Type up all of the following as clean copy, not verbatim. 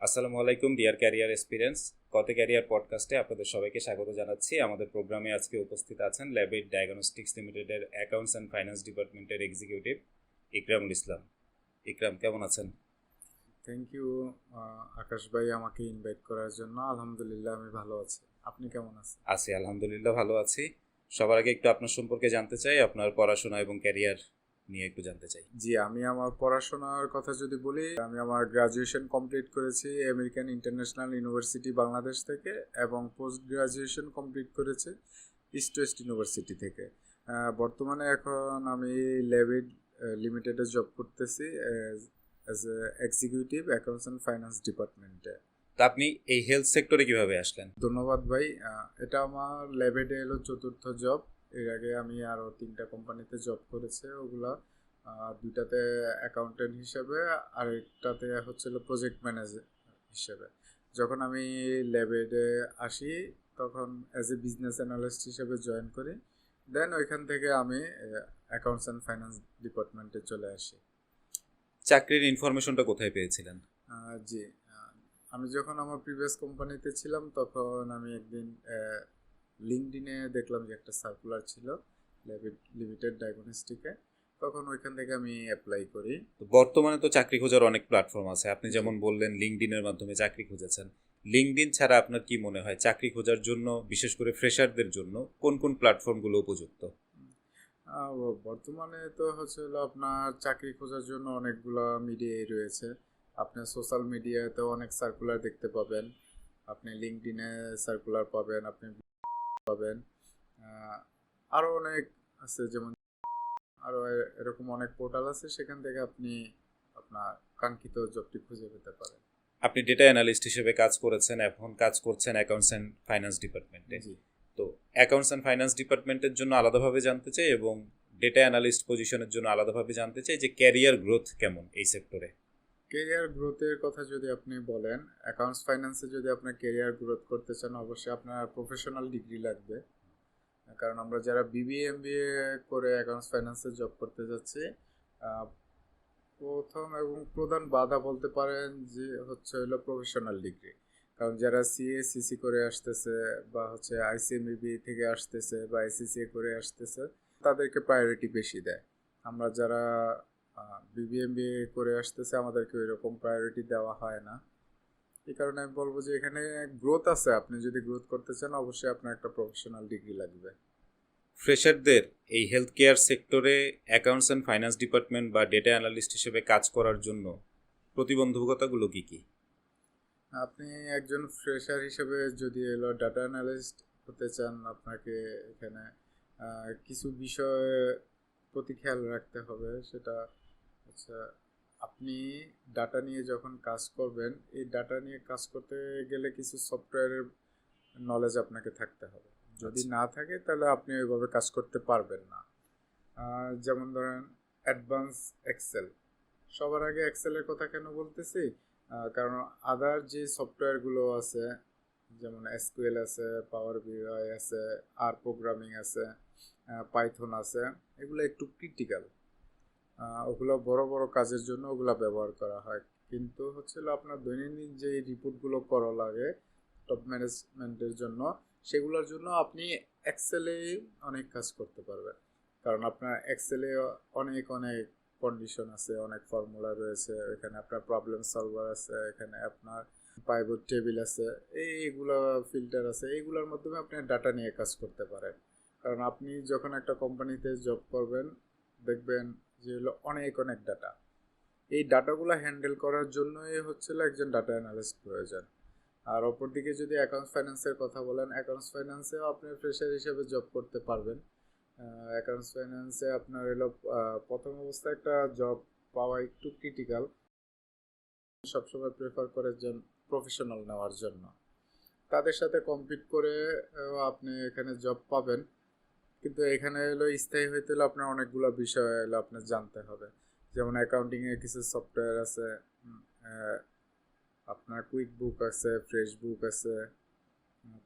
আসসালামু আলাইকুম deer career experience. কতে ক্যারিয়ার পডকাস্টে আপনাদের সবাইকে স্বাগত জানাচ্ছি। আমাদের প্রোগ্রামে আজকে উপস্থিত আছেন ল্যাবেট ডায়াগনস্টিক্স লিমিটেডের অ্যাকাউন্টস অ্যান্ড ফাইন্যান্স ডিপার্টমেন্টের এক্সিকিউটিভ ইকরামুল ইসলাম। ইকরাম, কেমন আছেন? থ্যাংক ইউ আকাশ ভাই, আমাকে ইনভাইট করার জন্য। আলহামদুলিল্লাহ, আমি ভালো আছি। আপনি কেমন আছেন? আছি, আলহামদুলিল্লাহ ভালো আছি। সবার আগে একটু আপনার সম্পর্কে জানতে চাই, আপনার পড়াশোনা এবং ক্যারিয়ার নিয়ে একটু জানতে চাই। জি, আমি আমার পড়াশোনার কথা যদি বলি, আমি আমার গ্রাজুয়েশন কমপ্লিট করেছি আমেরিকান ইন্টারন্যাশনাল ইউনিভার্সিটি বাংলাদেশ থেকে, এবং পোস্ট গ্রাজুয়েশন কমপ্লিট করেছি ইস্ট ওয়েস্ট ইউনিভার্সিটি থেকে। বর্তমানে এখন আমি লেভিড লিমিটেডে জব করতেছি as a executive accounts and finance ডিপার্টমেন্টে। তা আপনি এই হেলথ সেক্টরে কিভাবে আসলেন? ধন্যবাদ ভাই। এটা আমার লেভেডে এলো চতুর্থ জব। এর আগে আমি আরও 3টা কোম্পানিতে জব করেছে, ওগুলা দুইটাতে অ্যাকাউন্টেন্ট হিসেবে, আরেকটাতে হচ্ছিল প্রজেক্ট ম্যানেজার হিসেবে। যখন আমি লেভেডে আসি, তখন অ্যাজ এ বিজনেস অ্যানালিস্ট হিসেবে জয়েন করি। দেন ওইখান থেকে আমি অ্যাকাউন্টস অ্যান্ড ফাইন্যান্স ডিপার্টমেন্টে চলে আসি। চাকরির ইনফরমেশনটা কোথায় পেয়েছিলেন? জি, আমি যখন আমার প্রিভিয়াস কোম্পানিতে ছিলাম, তখন আমি একদিন লিঙ্কডিনে দেখলাম যে একটা সার্কুলার ছিল লিমিটেড ডায়াগনস্টিকে। তখন ওইখান থেকে আমি অ্যাপ্লাই করি। তো বর্তমানে তো চাকরি খোঁজার অনেক প্ল্যাটফর্ম আছে, আপনি জি। যেমন বললেন লিঙ্কডইনের মাধ্যমে চাকরি খুঁজেছেন। লিঙ্কডইন ছাড়া আপনার কি মনে হয় চাকরি খোঁজার জন্য, বিশেষ করে ফ্রেশারদের জন্য কোন কোন প্ল্যাটফর্মগুলো উপযুক্ত? বর্তমানে তো হচ্ছে হলো আপনার চাকরি খোঁজার জন্য অনেকগুলো মিডিয়াই রয়েছে। আপনি সোশ্যাল মিডিয়াতে অনেক সার্কুলার দেখতে পাবেন, আপনি লিঙ্কডিনে সার্কুলার পাবেন, আপনি পাবেন। আহ, আরো অনেক আছে, যেমন আরো এরকম অনেক পোর্টাল আছে, সেখান থেকে আপনি আপনার কাঙ্ক্ষিত জবটি খুঁজে পেতে পারেন। আপনি ডেটা অ্যানালিস্ট হিসেবে কাজ করেছেন, এখন কাজ করছেন অ্যাকাউন্টস অ্যান্ড ফাইন্যান্স ডিপার্টমেন্টে। জি। তো অ্যাকাউন্টস অ্যান্ড ফাইন্যান্স ডিপার্টমেন্টের জন্য আলাদাভাবে জানতে চাই এবং ডেটা অ্যানালিস্ট পজিশনের জন্য আলাদাভাবে জানতে চাই যে ক্যারিয়ার গ্রোথ কেমন এই সেক্টরে। কেরিয়ার গ্রোথের কথা যদি আপনি বলেন, অ্যাকাউন্টস ফাইন্যান্সে যদি আপনার কেরিয়ার গ্রোথ করতে চান, অবশ্যই আপনার প্রফেশনাল ডিগ্রি লাগবে। কারণ আমরা যারা বিবিএ এমবিএ করে অ্যাকাউন্টস ফাইন্যান্সে জব করতে যাচ্ছি, আহ, প্রথম এবং প্রধান বাধা বলতে পারেন যে হচ্ছে হলো প্রফেশনাল ডিগ্রি। কারণ যারা সিএ সিসি করে আসতেছে, বা হচ্ছে আইসিএমইবি থেকে আসতেছে, বা আইসিসিএ করে আসতেছে, তাদেরকে প্রায়োরিটি বেশি দেয়। আমরা যারা বিবিএমবিএ করে আসতেছে, আমাদেরকে ওই রকম প্রায়োরিটি দেওয়া হয় না। এই কারণে আমি বলবো যে এখানে গ্রোথ আছে, আপনি যদি গ্রোথ করতে চান, অবশ্যই আপনার একটা প্রফেশনাল ডিগ্রি লাগবে। ফ্রেশারদের এই হেলথ কেয়ার সেক্টরে অ্যাকাউন্টস অ্যান্ড ফাইন্যান্স ডিপার্টমেন্ট বা ডেটা অ্যানালিস্ট হিসেবে কাজ করার জন্য প্রতিবন্ধকতাগুলো কী কী? আপনি একজন ফ্রেশার হিসেবে যদি এলো ডাটা অ্যানালিস্ট হতে চান, আপনাকে এখানে কিছু বিষয় প্রতি খেয়াল রাখতে হবে। সেটা হচ্ছে, আপনি ডাটা নিয়ে যখন কাজ করবেন, এই ডাটা নিয়ে কাজ করতে গেলে কিছু সফটওয়্যারের নলেজ আপনাকে থাকতে হবে। যদি আচ্ছা। না থাকে, তাহলে আপনি ওইভাবে কাজ করতে পারবেন না। যেমন ধরেন অ্যাডভান্স এক্সেল। সবার আগে এক্সেলের কথা কেন বলতেছি, কারণ আদার যে সফটওয়্যারগুলো আছে, যেমন এসকিউএল আছে, পাওয়ার বিআই আছে, আর প্রোগ্রামিং আছে, পাইথন আছে, এগুলো একটু ক্রিটিক্যাল। ওগুলো বড় বড় কাজের জন্য ওগুলো ব্যবহার করা হয়। কিন্তু হচ্ছিল আপনার দৈনন্দিন যে রিপোর্টগুলো করা লাগে টপ ম্যানেজমেন্টের জন্য, সেগুলোর জন্য আপনি এক্সেলে অনেক কাজ করতে পারবেন। কারণ আপনার এক্সেলে অনেক অনেক কন্ডিশন আছে, অনেক ফর্মুলা রয়েছে, এখানে আপনার প্রবলেম সলভার আছে, এখানে আপনার পাইভট টেবিল আছে, এইগুলো ফিল্টার আছে, এইগুলোর মাধ্যমে আপনি ডাটা নিয়ে কাজ করতে পারেন। কারণ আপনি যখন একটা কোম্পানিতে জব করবেন, দেখবেন যে হলো অনেক অনেক ডাটা। এই ডাটাগুলো হ্যান্ডেল করার জন্যই হচ্ছিল একজন ডাটা অ্যানালিস্ট প্রয়োজন। আর অপরদিকে যদি অ্যাকাউন্টস ফাইন্যান্সের কথা বলেন, অ্যাকাউন্টস ফাইন্যান্সেও আপনি ফ্রেশার হিসেবে জব করতে পারবেন। অ্যাকাউন্টস ফাইন্যান্সে আপনার এলো প্রথম অবস্থায় একটা জব পাওয়া একটু ক্রিটিক্যাল। সবসময় প্রেফার করে একজন প্রফেশনাল নেওয়ার জন্য। তাদের সাথে কম্পিট করে আপনি এখানে জব পাবেন। কিন্তু এখানে হলো স্থায়ী হইতে হলে আপনার অনেকগুলো বিষয় হলো আপনার জানতে হবে। যেমন অ্যাকাউন্টিংয়ে কিছু সফটওয়্যার আছে, আপনার কুইক বুক আছে, ফ্রেশ বুক আছে,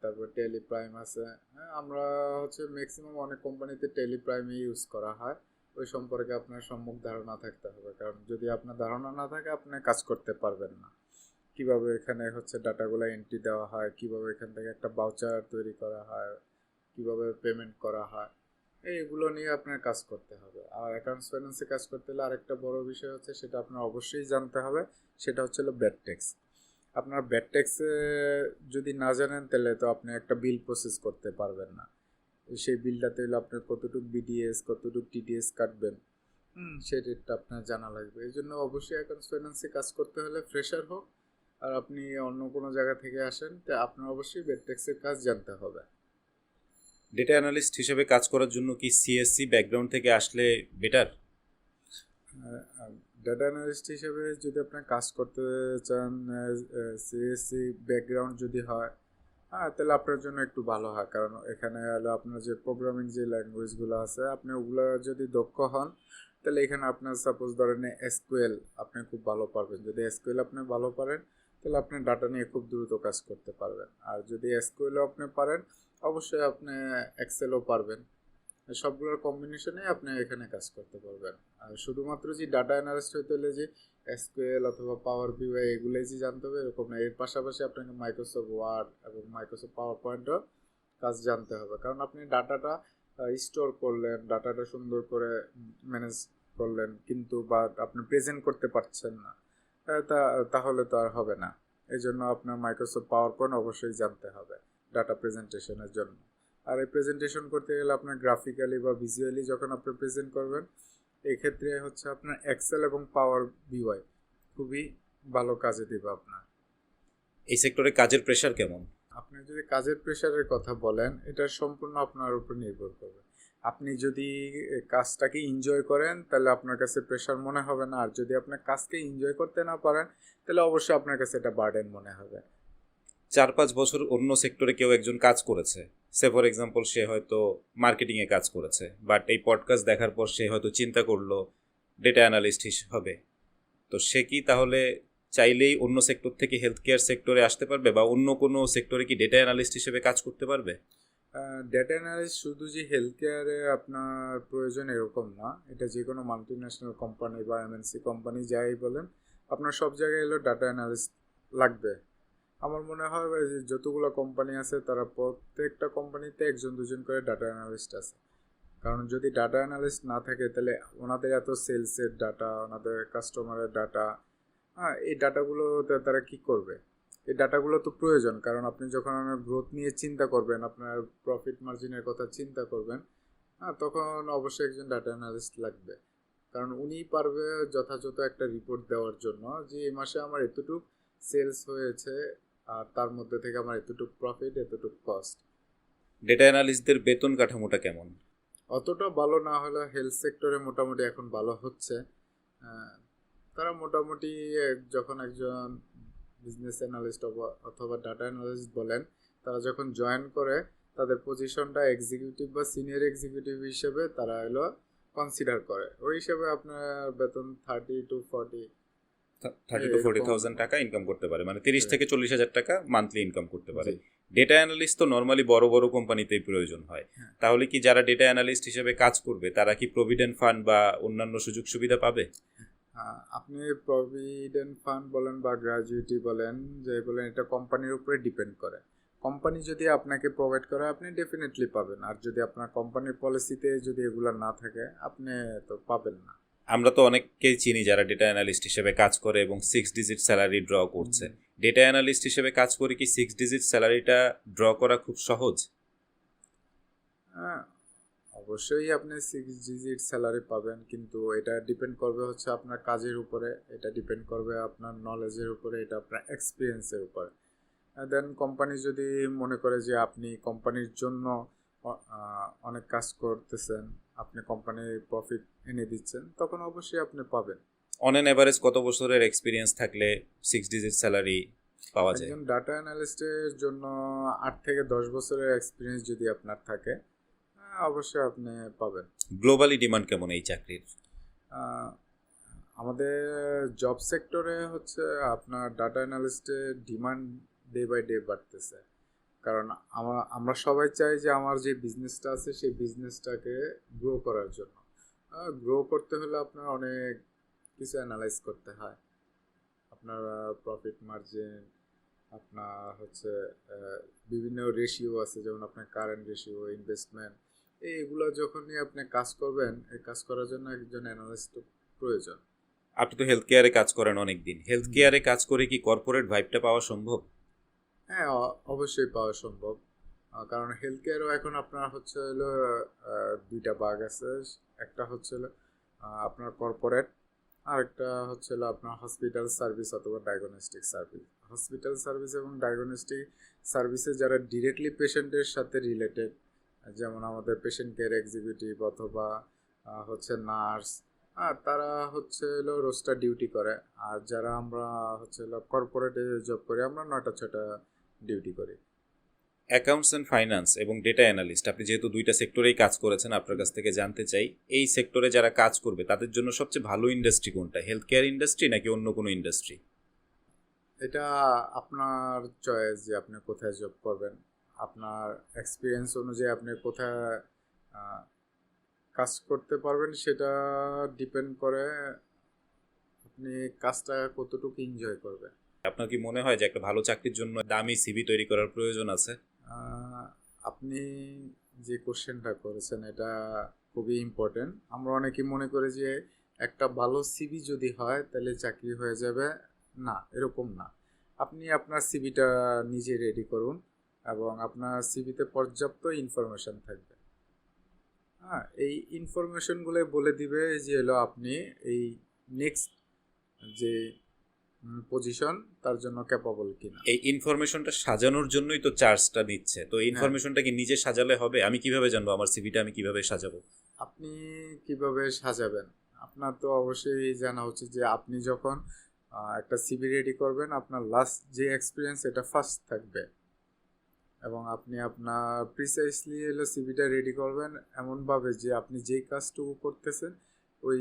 তারপর টেলি প্রাইম আছে। হ্যাঁ, আমরা হচ্ছে ম্যাক্সিমাম অনেক কোম্পানিতে টেলি প্রাইমই ইউজ করা হয়। ওই সম্পর্কে আপনার সম্যক ধারণা থাকতে হবে, কারণ যদি আপনার ধারণা না থাকে, আপনি কাজ করতে পারবেন না। কিভাবে এখানে হচ্ছে ডাটাগুলো এন্ট্রি দেওয়া হয়, কিভাবে এখান থেকে একটা বাউচার তৈরি করা হয়, কিভাবে পেমেন্ট করা হয়, এইগুলো নিয়ে আপনার কাজ করতে হবে। আর অ্যাকাউন্টস ফাইন্যান্সে কাজ করতে হলে আরেকটা বড় বিষয় হচ্ছে, সেটা আপনার অবশ্যই জানতে হবে, সেটা হচ্ছে ব্যাড ট্যাক্স। আপনার ব্যাড ট্যাক্সে যদি না জানেন তাহলে তো আপনি একটা বিল প্রসেস করতে পারবেন না। সেই বিলটাতে হলে আপনার কতটুকু বিডিএস কতটুকু টিডিএস কাটবেন, সেই রেটটা আপনার জানা লাগবে। এই জন্য অবশ্যই অ্যাকাউন্টস ফাইন্যান্সে কাজ করতে হলে, ফ্রেশার হোক আর আপনি অন্য কোনো জায়গা থেকে আসেন, তো আপনার অবশ্যই ব্যাড ট্যাক্সের কাজ জানতে হবে। ডেটা অ্যানালিস্ট হিসেবে কাজ করার জন্য কি সিএসসি ব্যাকগ্রাউন্ড থেকে আসলে বেটার? ডেটা অ্যানালিস্ট হিসেবে যদি আপনি কাজ করতে চান, সিএসসি ব্যাকগ্রাউন্ড যদি হয়, তাহলে আপনার জন্য একটু ভালো হয়। কারণ এখানে হলো আপনার যে প্রোগ্রামিং যে ল্যাঙ্গুয়েজগুলো আছে, আপনি ওগুলো যদি দক্ষ হন, তাহলে এখানে আপনার সাপোজ ধরেন এসকিউএল আপনি খুব ভালো পারবেন। যদি এসকিউএল আপনি ভালো পারেন, তাহলে আপনি ডাটা নিয়ে খুব দ্রুত কাজ করতে পারবেন। আর যদি এসকিউএলও আপনি পারেন, অবশ্যই আপনি এক্সেলও পারবেন। সবগুলোর কম্বিনেশনে আপনি এখানে কাজ করতে পারবেন। আর শুধুমাত্র যে ডাটা অ্যানালিস্ট হতে হলে যে এসকিউএল অথবা পাওয়ার বিআই এগুলোই যে জানতে হবে এরকম না। এর পাশাপাশি আপনাকে মাইক্রোসফট ওয়ার্ড এবং মাইক্রোসফট পাওয়ার পয়েন্টও কাজ জানতে হবে। কারণ আপনি ডাটাটা স্টোর করলেন, ডাটাটা সুন্দর করে ম্যানেজ করলেন, কিন্তু বা আপনি প্রেজেন্ট করতে পারছেন না, তাহলে তো আর হবে না। এই জন্য আপনার মাইক্রোসফট পাওয়ার পয়েন্ট অবশ্যই জানতে হবে ডাটা প্রেজেন্টেশনের জন্য। আর এই প্রেজেন্টেশন করতে গেলে আপনার গ্রাফিক্যালি বা ভিজুয়ালি যখন আপনি প্রেজেন্ট করবেন, এক্ষেত্রে হচ্ছে আপনার এক্সেল এবং পাওয়ার বিআই খুবই ভালো কাজে দেবে আপনার। এই সেক্টরে কাজের প্রেশার কেমন? আপনি যদি কাজের প্রেশারের কথা বলেন, এটা সম্পূর্ণ আপনার উপর নির্ভর করবে। আপনি যদি কাজটাকে এনজয় করেন, তাহলে আপনার কাছে প্রেশার মনে হবে না। আর যদি আপনার কাজকে এনজয় করতে না পারেন, তাহলে অবশ্যই আপনার কাছে এটা বার্ডেন মনে হবে। 4-5 বছর অন্য সেক্টরে কেউ একজন কাজ করেছে, সে ফর এক্সাম্পল সে হয়তো মার্কেটিংয়ে কাজ করেছে, বাট এই পডকাস্ট দেখার পর সে হয়তো চিন্তা করলো ডেটা অ্যানালিস্ট হবে। তো সে কি তাহলে চাইলেই অন্য সেক্টর থেকে হেলথ কেয়ার সেক্টরে আসতে পারবে, বা অন্য কোনো সেক্টরে কি ডেটা অ্যানালিস্ট হিসেবে কাজ করতে পারবে? ডেটা অ্যানালিস্ট শুধু যে হেলথ কেয়ারে আপনার প্রয়োজন এরকম না। এটা যে কোনো মাল্টি ন্যাশনাল কোম্পানি বা এমএনসি কোম্পানি যাই বলেন, আপনার সব জায়গায় এলো ডাটা অ্যানালিস্ট লাগবে। আমার মনে হয় যে যতগুলো কোম্পানি আছে, তারা প্রত্যেকটা কোম্পানিতে একজন দুজন করে ডাটা অ্যানালিস্ট আছে। কারণ যদি ডাটা অ্যানালিস্ট না থাকে, তাহলে ওনাদের এত সেলসের ডাটা, ওনাদের কাস্টমারের ডাটা, এই ডাটাগুলো তারা কি করবে? এই ডাটাগুলো তো প্রয়োজন। কারণ আপনি যখন গ্রোথ নিয়ে চিন্তা করবেন, আপনার প্রফিট মার্জিনের কথা চিন্তা করবেন, তখন অবশ্যই একজন ডাটা অ্যানালিস্ট লাগবে। কারণ উনিই পারবে যথাযথ একটা রিপোর্ট দেওয়ার জন্য, যে এই মাসে আমার এতটুকু সেলস হয়েছে, আর তার মধ্যে থেকে আমার এতটুকু প্রফিট, এতটুকু কস্ট। ডেটা অ্যানালিস্টদের বেতন কাঠামোটা কেমন? অতটা ভালো না হলে হেলথ সেক্টরে মোটামুটি এখন ভালো হচ্ছে। তারা মোটামুটি যখন একজন বিজনেস অ্যানালিস্ট অথবা ডাটা অ্যানালিস্ট বলেন, তারা যখন জয়েন করে, তাদের পজিশনটা এক্সিকিউটিভ বা সিনিয়র এক্সিকিউটিভ হিসেবে তারা এলো কনসিডার করে। ওই হিসেবে আপনার বেতন 30,000 to 40,000 টাকা ইনকাম করতে পারে, মানে 30,000 থেকে 40,000 টাকা মান্থলি ইনকাম করতে পারে। ডেটা অ্যানালিস্ট তো নর্মালি বড় বড় কোম্পানিতেই প্রয়োজন হয়। তাহলে কি যারা ডেটা অ্যানালিস্ট হিসেবে কাজ করবে, তারা কি প্রভিডেন্ট ফান্ড বা অন্যান্য সুযোগ সুবিধা পাবে? আপনি প্রভিডেন্ট ফান্ড বলেন বা গ্র্যাজুইটি বলেন, যে বলেন, এটা কোম্পানির উপরে ডিপেন্ড করে। কোম্পানি যদি আপনাকে প্রোভাইড করে, আপনি ডেফিনেটলি পাবেন। আর যদি আপনার কোম্পানির পলিসিতে যদি এগুলো না থাকে, আপনি তো পাবেন না। আমরা তো অনেককেই চিনি যারা ডেটা অ্যানালিস্ট হিসেবে কাজ করে এবং 6 ডিজিট স্যালারি ড্র করছে। ডেটা অ্যানালিস্ট হিসেবে কাজ করে কি 6 ডিজিট স্যালারিটা ড্র করা খুব সহজ? হ্যাঁ, অবশ্যই আপনি 6 ডিজিট স্যালারি পাবেন, কিন্তু এটা ডিপেন্ড করবে হচ্ছে আপনার কাজের উপরে, এটা ডিপেন্ড করবে আপনার নলেজের উপরে, এটা আপনার এক্সপিরিয়েন্সের উপরে। দেন কোম্পানি যদি মনে করে যে আপনি কোম্পানির জন্য অনেক কাজ করতেছেন, আপনি কোম্পানির প্রফিট এনে দিচ্ছেন, তখন অবশ্যই আপনি পাবেন। অন অ্যান এভারেজ কত বছরের এক্সপিরিয়েন্স থাকলে 6 ডিজিট স্যালারি পাওয়া যায়? একজন ডাটা অ্যানালিস্টের জন্য 8 থেকে 10 বছরের এক্সপিরিয়েন্স যদি আপনার থাকে, অবশ্যই আপনি পাবেন। গ্লোবালি ডিমান্ড কেমন এই চাকরির? আমাদের জব সেক্টরে হচ্ছে আপনার ডাটা অ্যানালিস্টের ডিমান্ড ডে বাই ডে বাড়তেছে। কারণ আমরা সবাই চাই যে আমার যে বিজনেসটা আছে, সেই বিজনেসটাকে গ্রো করার জন্য। গ্রো করতে হলে আপনার অনেক কিছু অ্যানালাইজ করতে হয়। আপনারা প্রফিট মার্জিন, আপনার হচ্ছে বিভিন্ন রেশিও আছে, যেমন আপনার কারেন্ট রেশিও, ইনভেস্টমেন্ট, এইগুলো যখনই আপনি কাজ করবেন, এই কাজ করার জন্য একজন অ্যানালিস্ট প্রয়োজন। আপনি তো হেলথ কেয়ারে কাজ করেন অনেকদিন, হেলথ কেয়ারে কাজ করে কি কর্পোরেট ভাইবটা পাওয়া সম্ভব? হ্যাঁ, অবশ্যই পাওয়া সম্ভব। কারণ হেলথ কেয়ারও এখন আপনার হচ্ছে হলো দুইটা ভাগ আছে। একটা হচ্ছে হলো আপনার কর্পোরেট, আর একটা হচ্ছে হলো আপনার হসপিটাল সার্ভিস অথবা ডায়াগনস্টিক সার্ভিস। হসপিটাল সার্ভিস এবং ডায়াগনস্টিক সার্ভিসে যারা ডিরেক্টলি পেশেন্টের সাথে রিলেটেড, যেমন আমাদের পেশেন্ট কেয়ার এক্সিকিউটিভ অথবা হচ্ছে নার্স, তারা হচ্ছে হলো রোস্টার ডিউটি করে। আর যারা আমরা হচ্ছে হলো কর্পোরেটে জব করি, আমরা 9টা-6টা ডিউটি করি। অ্যাকাউন্টস অ্যান্ড ফাইন্যান্স এবং ডেটা অ্যানালিস্ট, আপনি যেহেতু দুইটা সেক্টরেই কাজ করেছেন, আপনার কাছ থেকে জানতে চাই এই সেক্টরে যারা কাজ করবে তাদের জন্য সবচেয়ে ভালো ইন্ডাস্ট্রি কোনটা, হেলথ কেয়ার ইন্ডাস্ট্রি নাকি অন্য কোনো ইন্ডাস্ট্রি? এটা আপনার চয়েস যে আপনি কোথায় জব করবেন। আপনার এক্সপিরিয়েন্স অনুযায়ী আপনি কোথায় কাজ করতে পারবেন সেটা ডিপেন্ড করে আপনি কাজটা কতটুকু এনজয় করবেন। আপনার কি মনে হয় যে একটা ভালো চাকরির জন্য দামি সিভি তৈরি করার প্রয়োজন আছে? আপনি যে কোশ্চেনটা করেছেন এটা খুবই ইম্পর্টেন্ট। আমরা অনেকেই মনে করি যে একটা ভালো সিভি যদি হয় তাহলে চাকরি হয়ে যাবে। না, এরকম না। আপনি আপনার সিভিটা নিজে রেডি করুন এবং আপনার সিভিতে পর্যাপ্ত ইনফরমেশন থাকবে। হ্যাঁ, এই ইনফরমেশনগুলো বলে দিবে যে হলো আপনি এই নেক্সট যে পজিশন তার জন্য ক্যাপাবল কিনা। এই ইনফরমেশনটা সাজানোর জন্যই তো চার্জটা নিচ্ছে, তো ইনফরমেশনটা কি নিজে সাজালে হবে? আমি কিভাবে জানবো আমার সিভিটা আমি কিভাবে সাজাবো? আপনি কিভাবে সাজাবেন, আপনার তো অবশ্যই জানা উচিত যে আপনি যখন একটা সিভি রেডি করবেন, আপনার লাস্ট যে এক্সপিরিয়েন্স এটা ফার্স্ট থাকবে এবং আপনি আপনার প্রিসাইসলি হলো সিভিটা রেডি করবেন এমনভাবে যে আপনি যেই কাজটুকু করতেছেন ওই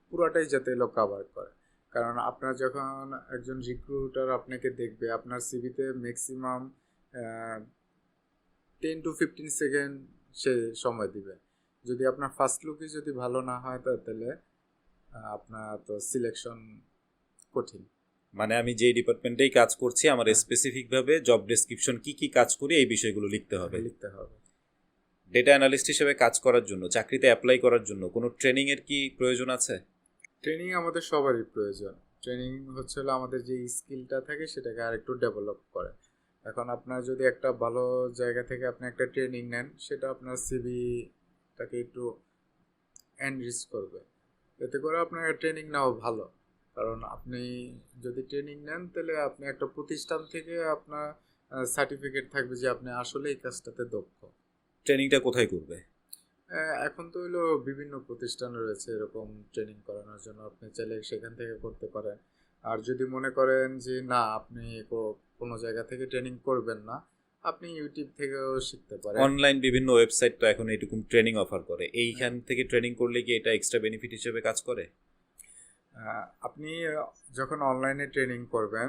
পুরাটাই যাতে এলো কাভার করে। কারণ আপনার যখন একজন রিক্রুটার আপনাকে দেখবে, আপনার সিভিতে ম্যাক্সিমাম 10 to 15 সেকেন্ড সে সময় দিবে। যদি আপনার ফার্স্ট লুকই যদি ভালো না হয় তাহলে আপনার তো সিলেকশন কঠিন। মানে আমি যেই ডিপার্টমেন্টেই কাজ করছি আমার স্পেসিফিকভাবে জব ডেসক্রিপশন কি কি কাজ করি এই বিষয়গুলো লিখতে হবে। ডেটা অ্যানালিস্ট হিসেবে কাজ করার জন্য, চাকরিতে অ্যাপ্লাই করার জন্য কোনো ট্রেনিংয়ের কি প্রয়োজন আছে? ট্রেনিং আমাদের সবারই প্রয়োজন। ট্রেনিং হচ্ছে হলো আমাদের যে স্কিলটা থাকে সেটাকে আরেকটু ডেভেলপ করে। এখন আপনার যদি একটা ভালো জায়গা থেকে আপনি একটা ট্রেনিং নেন, সেটা আপনার সিভিটাকে একটু এনরিচ করবে। এতে করে আপনার ট্রেনিং নেওয়া ভালো। কারণ আপনি যদি ট্রেনিং নেন তাহলে আপনি একটা প্রতিষ্ঠান থেকে আপনার সার্টিফিকেট থাকবে যে আপনি আসলে এই কাজটাতে দক্ষ। ট্রেনিংটা কোথায় করবে? এখন তো হলো বিভিন্ন প্রতিষ্ঠান রয়েছে এরকম ট্রেনিং করানোর জন্য, আপনি চাইলে সেখান থেকে করতে পারেন। আর যদি মনে করেন যে না আপনি কোনো জায়গা থেকে ট্রেনিং করবেন না, আপনি ইউটিউব থেকেও শিখতে পারেন। অনলাইন বিভিন্ন ওয়েবসাইট তো এখন এরকম ট্রেনিং অফার করে, এইখান থেকে ট্রেনিং করলে কি এটা এক্সট্রা বেনিফিট হিসেবে কাজ করে? আপনি যখন অনলাইনে ট্রেনিং করবেন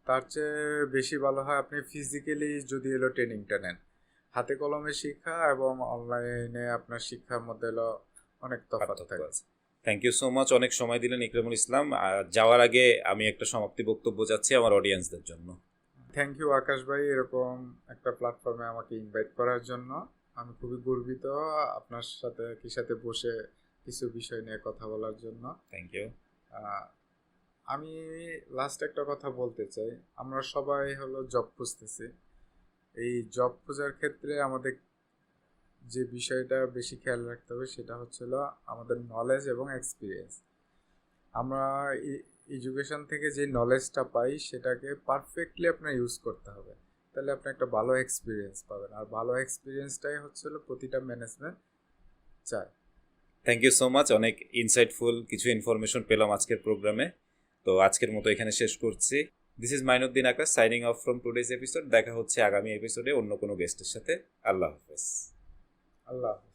তার চেয়ে বেশি ভালো হয় আপনি ফিজিক্যালি যদি এলো ট্রেনিংটা নেন। হাতে কলমে শিক্ষা এবং অনলাইনে আপনার শিক্ষার মধ্যে এলো অনেক তফাৎ থাকে। থ্যাংক ইউ সো মাচ, অনেক সময় দিলেন ইকরামুল ইসলাম। যাওয়ার আগে আমি একটা সমাপ্তি বক্তব্য যাচ্ছি আমার অডিয়েন্সদের জন্য। থ্যাংক ইউ আকাশ ভাই, এরকম একটা প্ল্যাটফর্মে আমাকে ইনভাইট করার জন্য। আমি খুবই গর্বিত আপনার সাথে বসে কিছু বিষয় নিয়ে কথা বলার জন্য। Thank you. আমি লাস্ট একটা কথা বলতে চাই, আমরা সবাই হলো জব খুঁজতেছি। এই জব খোঁজার ক্ষেত্রে আমাদের যে বিষয়টা বেশি খেয়াল রাখতে হবে সেটা হচ্ছিল আমাদের নলেজ এবং এক্সপিরিয়েন্স। আমরা এডুকেশন থেকে যে নলেজটা পাই সেটাকে পারফেক্টলি আপনার ইউজ করতে হবে, তাহলে আপনি একটা ভালো এক্সপিরিয়েন্স পাবেন। আর ভালো এক্সপিরিয়েন্সটাই হচ্ছিল প্রতিটা ম্যানেজমেন্ট চায়। থ্যাংক ইউ সো মাচ, অনেক ইনসাইটফুল কিছু ইনফরমেশন পেলাম আজকের প্রোগ্রামে। তো আজকের মতো এখানে শেষ করছি। This is Mainuddin Akash signing off from today's episode. দেখা হচ্ছে আগামী এপিসোডে অন্য কোনো গেস্টের সাথে। আল্লাহ হাফেজ। আল্লাহ হাফেজ।